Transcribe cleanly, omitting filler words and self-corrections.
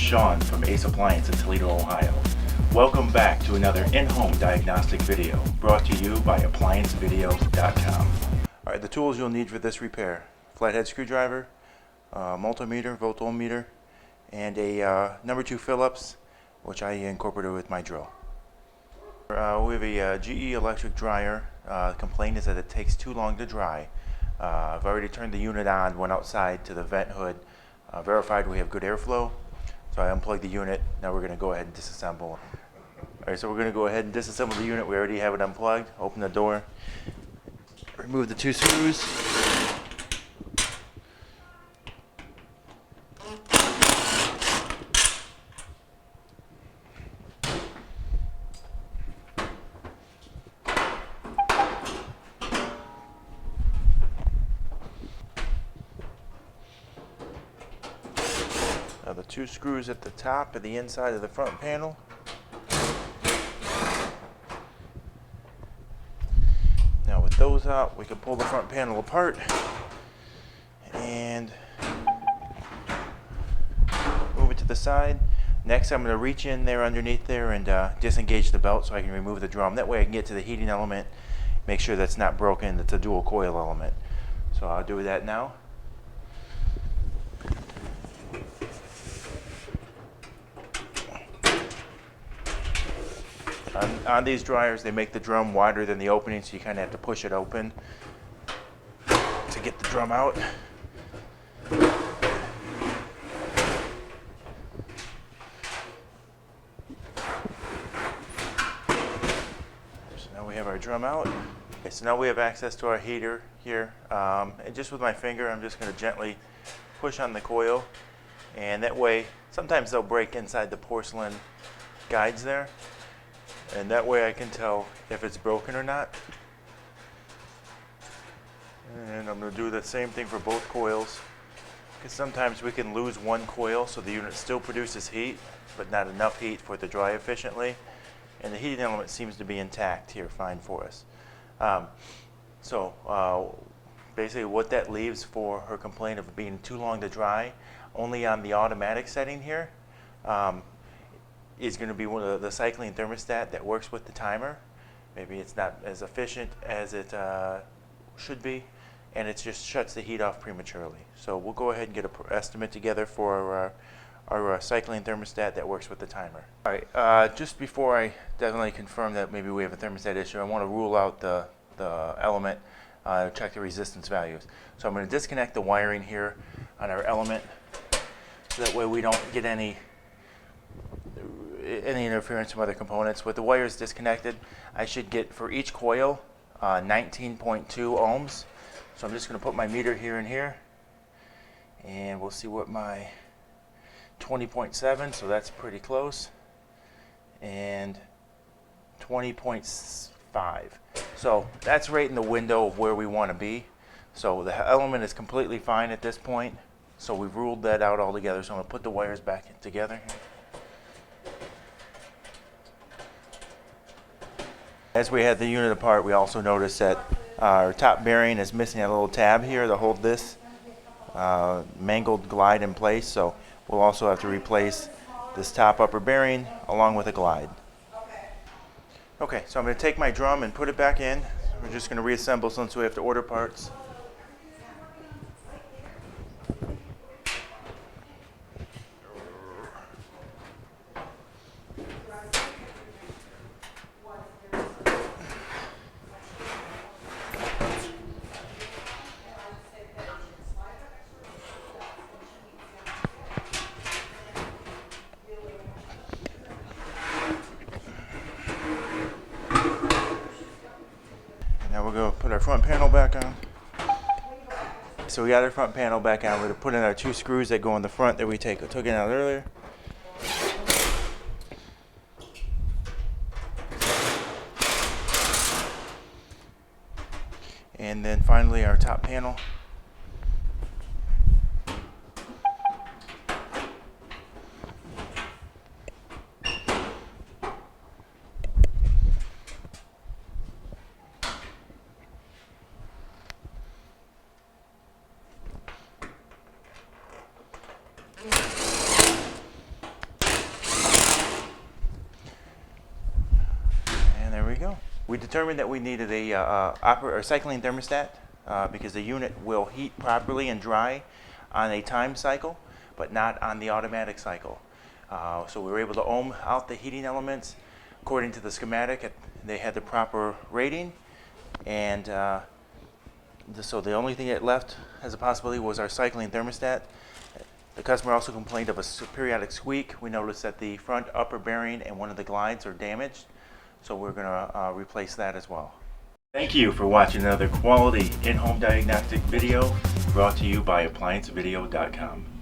Sean from Ace Appliance in Toledo, Ohio. Welcome back to another in-home diagnostic video brought to you by ApplianceVideo.com. Alright, the tools you'll need for this repair: flathead screwdriver, multimeter, voltometer, and a number 2 Phillips, which I incorporated with my drill. We have a GE electric dryer. The complaint is that it takes too long to dry. I've already turned the unit on, went outside to the vent hood, verified we have good airflow, so I unplugged the unit. Now we're going to go ahead and disassemble. Alright, so we're going to go ahead and disassemble the unit. We already have it unplugged. Open the door, remove the 2 screws. Now the 2 screws at the top of the inside of the front panel. Now with those out, we can pull the front panel apart and move it to the side. Next, I'm going to reach in there underneath there and disengage the belt so I can remove the drum. That way I can get to the heating element, make sure that's not broken. It's a dual coil element. So I'll do that now. On these dryers, they make the drum wider than the opening, so you kind of have to push it open to get the drum out. So now we have our drum out. Okay, so now we have access to our heater here. And just with my finger, I'm just going to gently push on the coil. And that way, sometimes they'll break inside the porcelain guides there. And that way I can tell if it's broken or not. And I'm going to do the same thing for both coils, because sometimes we can lose one coil so the unit still produces heat, but not enough heat for it to dry efficiently. And the heating element seems to be intact here fine for us. Basically what that leaves for her complaint of being too long to dry, only on the automatic setting here, is going to be one of the cycling thermostat that works with the timer. Maybe it's not as efficient as it should be, and it just shuts the heat off prematurely. So we'll go ahead and get an estimate together for our cycling thermostat that works with the timer. All right, just before I definitely confirm that maybe we have a thermostat issue, I want to rule out the element, check the resistance values. So I'm going to disconnect the wiring here on our element, so that way we don't get any interference from other components. With the wires disconnected, I should get for each coil 19.2 ohms. So I'm just going to put my meter here and here, and we'll see what my 20.7, so that's pretty close, and 20.5. So that's right in the window of where we want to be. So the element is completely fine at this point. So we've ruled that out altogether. So I'm going to put the wires back together here. As we had the unit apart, we also noticed that our top bearing is missing a little tab here to hold this mangled glide in place. So we'll also have to replace this top upper bearing along with a glide. Okay, so I'm going to take my drum and put it back in. We're just going to reassemble since we have to order parts. Now we'll go put our front panel back on. So we got our front panel back on. We're going to put in our 2 screws that go in the front that we took it out earlier. And then finally our top panel. go. We determined that we needed a cycling thermostat because the unit will heat properly and dry on a time cycle, but not on the automatic cycle. So we were able to ohm out the heating elements according to the schematic. They had the proper rating, and so the only thing that left as a possibility was our cycling thermostat. The customer also complained of a periodic squeak. We noticed that the front upper bearing and one of the glides are damaged, so we're going to replace that as well. Thank you for watching another quality in-home diagnostic video brought to you by ApplianceVideo.com.